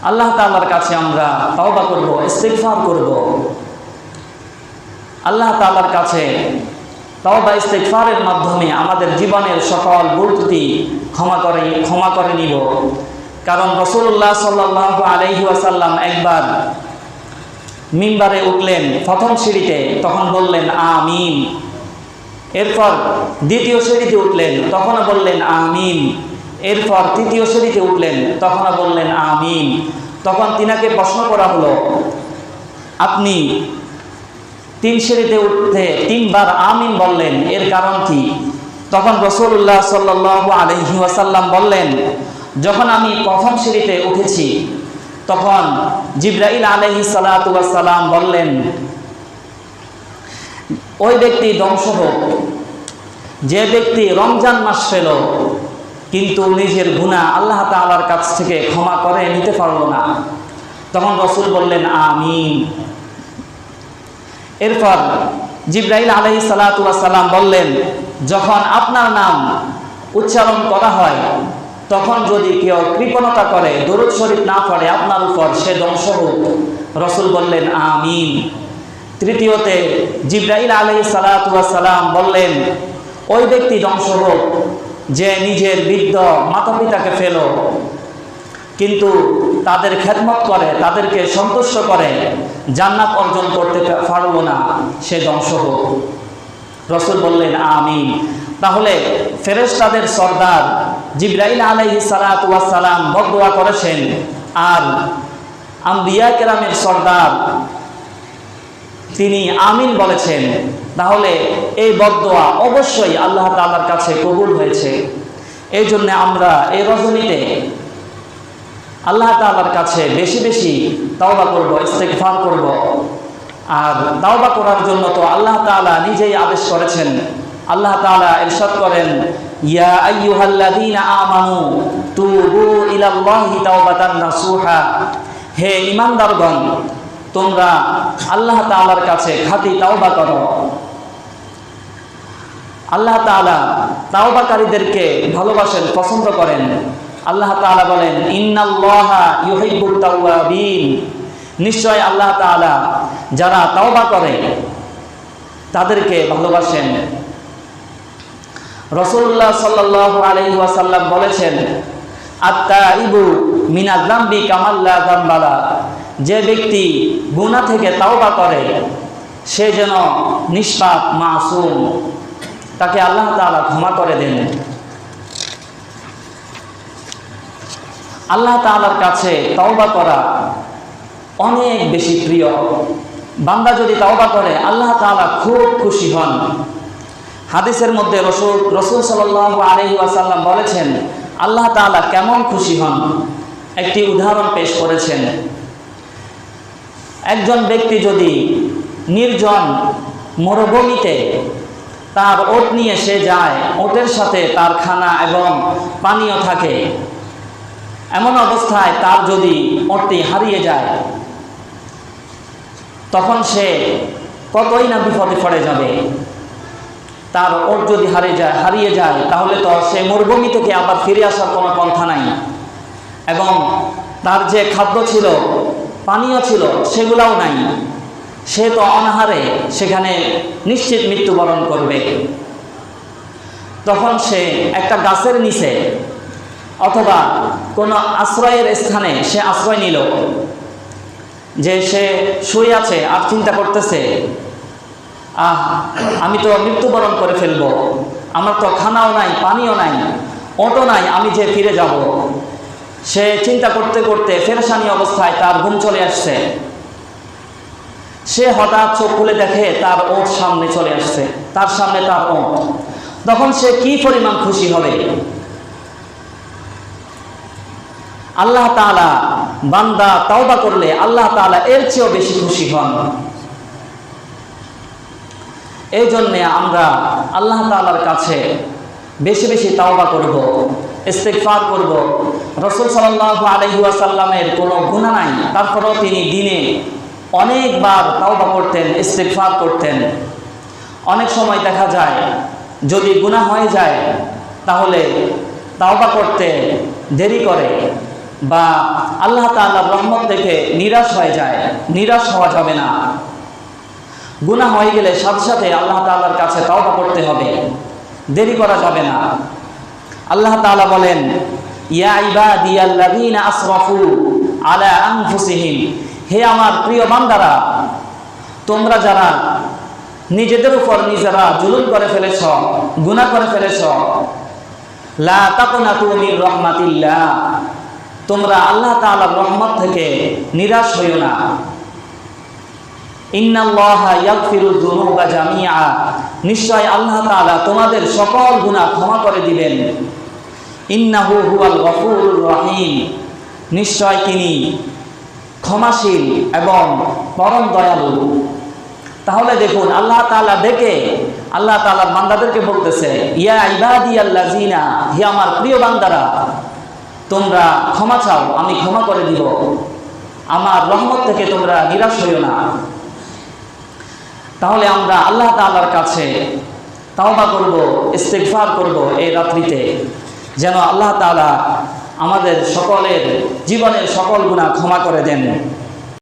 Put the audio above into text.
আল্লাহ তাআলার কাছে আমরা তওবা করব, ইস্তিগফার করব। আল্লাহ তাআলার কাছে তওবা ইস্তিগফারের মাধ্যমে আমাদের জীবনের সকল ভুল ত্রুটি ক্ষমা করে নিব। কারণ রাসূলুল্লাহ সাল্লাল্লাহু আলাইহি ওয়াসাল্লাম একবার মিম্বারে উঠলেন প্রথম সিঁড়িতে, তখন বললেন আমিন। এরপর দ্বিতীয় সিঁড়িতে উঠলেন, তখনও বললেন আমিন। এরপর তৃতীয় সিঁড়িতে উঠলেন, তখনও বললেন আমিন। তখন তিনাকে প্রশ্ন করা হলো, আপনি 3 সিঁড়িতে উঠতে 3 বার আমিন বললেন, এর কারণ কি? তখন রাসূলুল্লাহ সাল্লাল্লাহু আলাইহি ওয়াসাল্লাম বললেন, যখন আমি প্রথম সিঁড়িতে উঠেছি তখন জিবরাইল আলাইহিস সালাতু ওয়াস সালাম বললেন, ওই ব্যক্তি ধ্বংস হোক যে ব্যক্তি রমজান মাস পেল কিন্তু নিজের গুনাহ আল্লাহ তাআলার কাছ থেকে ক্ষমা করে নিতে পারল না। তখন রাসূল বললেন আমিন। এরপর জিবরাইল আলাইহিস সালাতু ওয়াস সালাম বললেন, যখন আপনার নাম উচ্চারণ করা হয় তখন যদি কেউ কৃপণতা করে, দরুদ শরীফ না পড়ে আপনার উপর, সে ধ্বংস হোক। রাসূল বললেন আমিন। তৃতীয়তে জিবরাইল আলাইহিস সালাতু ওয়াস সালাম বললেন, ওই ব্যক্তি ধ্বংস হোক যে নিজের বৃদ্ধ মাতা পিতাকে ফেলো কিন্তু তাদের খেদমত করে, তাদেরকে সন্তুষ্ট করে জান্নাত অর্জন করতে পারলো না, সে ধ্বংস হোক। রাসূল বললেন আমিন। তাহলে ফেরেশতাদের সরদার জিবরাইল আলাইহিস সালাতু ওয়াস সালাম বদদুয়া করেছেন, আর আম্বিয়া কেরামের সরদার তিনি আমিন বলেছেন। তাহলে এই বদদুয়া অবশ্যই আল্লাহ তাআলার কাছে কবুল হয়েছে। এই জন্য আমরা এই রজনীতে আল্লাহ তাআলার কাছে বেশি বেশি তওবা করব, ইস্তিগফার করব। আর তওবা করার জন্য তো আল্লাহ তাআলা নিজেই আদেশ করেছেন। আল্লাহ তাআলা ইরশাদ করেন, ইয়া আইয়ুহাল্লাযীনা আমানু তুবু ইলাল্লাহি তাওবাতান নাসুহা, হে ঈমানদারগণ তোমরা আল্লাহ তাআলার কাছে খাঁটি তওবা করো। আল্লাহ তাআলা তওবাকারীদেরকে ভালোবাসেন, পছন্দ করেন। আল্লাহ তাআলা বলেন, ইন্নাল্লাহা ইউহিব্বুত তাওয়াবিন, নিশ্চয় আল্লাহ তাআলা যারা তওবা করে তাদেরকে ভালোবাসেন। রাসূলুল্লাহ সাল্লাল্লাহু আলাইহি ওয়াসাল্লাম বলেছেন, আত-তাইবু মিনাজ যামবি কামাল লা যামবালা, যে ব্যক্তি গুনাহ থেকে তওবা করে সে যেন নিষ্পাপ, মাসুম, তাকে আল্লাহ তাআলা ক্ষমা করে দেন। আল্লাহ তাআলার কাছে তওবা করা অনেক বেশি প্রিয়। বান্দা যদি তওবা করে আল্লাহ তাআলা খুব খুশি হন। হাদিসের মধ্যে রাসূল সাল্লাল্লাহু আলাইহি ওয়াসাল্লাম বলেছেন, আল্লাহ তাআলা কেমন খুশি হন একটি উদাহরণ পেশ করেছেন। একজন ব্যক্তি যদি নির্জন মরুভূমিতে তার ওট নিয়ে সে যায়, ওটের সাথে তার খানা এবং পানীয় থাকে, এমন অবস্থায় তার যদি ওটটি হারিয়ে যায় তখন সে কতই না বিপদে পড়ে যাবে। তার ওট যদি হারিয়ে যায় তাহলে তো সে মরুভূমি থেকে আবার ফিরে আসার কোনো পন্থা নাই, এবং তার যে খাদ্য ছিল, পানীয় ছিল, সেগুলাও নাই। সে তো অনাহারে সেখানে নিশ্চিত মৃত্যুবরণ করবে। তখন সে একটা গাছের নিচে অথবা কোনো আশ্রয়ের স্থানে সে আশ্রয় নিল, যে সে শুয়ে আছে আর চিন্তা করতেছে, আমি তো মৃত্যুবরণ করে ফেলব, আমার তো খানাও নাই, পানিও নাই, ওটও নাই, আমি যে ফিরে যাব। সে চিন্তা করতে করতে পেরেশানি অবস্থায় তার ঘুম চলে আসছে। সে হঠাৎ চোখ খুলে দেখে তার ওট সামনে চলে আসছে, তার সামনে তার ওট। তখন সে কি পরিমাণ খুশি হবে। আল্লাহ তাআলা বান্দা তওবা করলে আল্লাহ তাআলা এর চেয়েও বেশি খুশি হন। এই জন্যে আমরা আল্লাহ তাআলার কাছে বেশি বেশি তওবা করব, ইস্তিগফার করব। রাসূল সাল্লাল্লাহু আলাইহি ওয়াসাল্লামের কোনো গুনাহ নাই, তারপরেও তিনি দিনে অনেকবার তওবা করতেন, ইস্তিগফার করতেন। অনেক সময় দেখা যায় যদি গুনাহ হয়ে যায় তাহলে তওবা করতে দেরি করে, বা আল্লাহ তাআলার রহমত থেকে নিরাশ হয়ে যায়, নিরাশ হওয়া যাবে না। গুনাহ হয়ে গেলে সাথে সাথে আল্লাহ তাআলার কাছে তওবা করতে হবে, দেরি করা যাবে না। আল্লাহ তাআলা বলেন, ইয়া ইবাদিয়াল্লাযীনা আসরাফু আলা আনফুসিহিম, হে আমার প্রিয় বান্দারা, তোমরা যারা নিজেদের উপর নিজেরা জুলুম করে ফেলেছ, গুনাহ করে ফেলেছ, লা তাকুনাতু মির রাহমাতিল্লাহ, তোমরা আল্লাহ তাআলার রহমত থেকে নিরাশ হইও না। ইন্নাল্লাহা ইয়াগফিরুয যুনুবা জামিআ, নিশ্চয় আল্লাহ তাআলা তোমাদের সকল গুনাহ ক্ষমা করে দিবেন। ইন্নাহু হুয়াল গফুরুর রহিম, নিশ্চয় তিনি ক্ষমাশীল এবং পরম দয়ালু। তাহলে দেখুন আল্লাহ তাআলা ডেকে আল্লাহ তাআলার বান্দাদেরকে বলতেছে, ইয়া ইবাদিয়াল্লাযীনা, হে আমার প্রিয় বান্দারা, তোমরা ক্ষমা চাও, আমি ক্ষমা করে দিব, আমার রহমত থেকে তোমরা নিরাশ হইও না। তাহলে আমরা আল্লাহ তাআলার কাছে তাওবা করব, ইস্তিগফার করব এই রাত্রিতে, যেন আল্লাহ তাআলা আমাদের সকলের জীবনের সকল গুনাহ ক্ষমা করে দেন।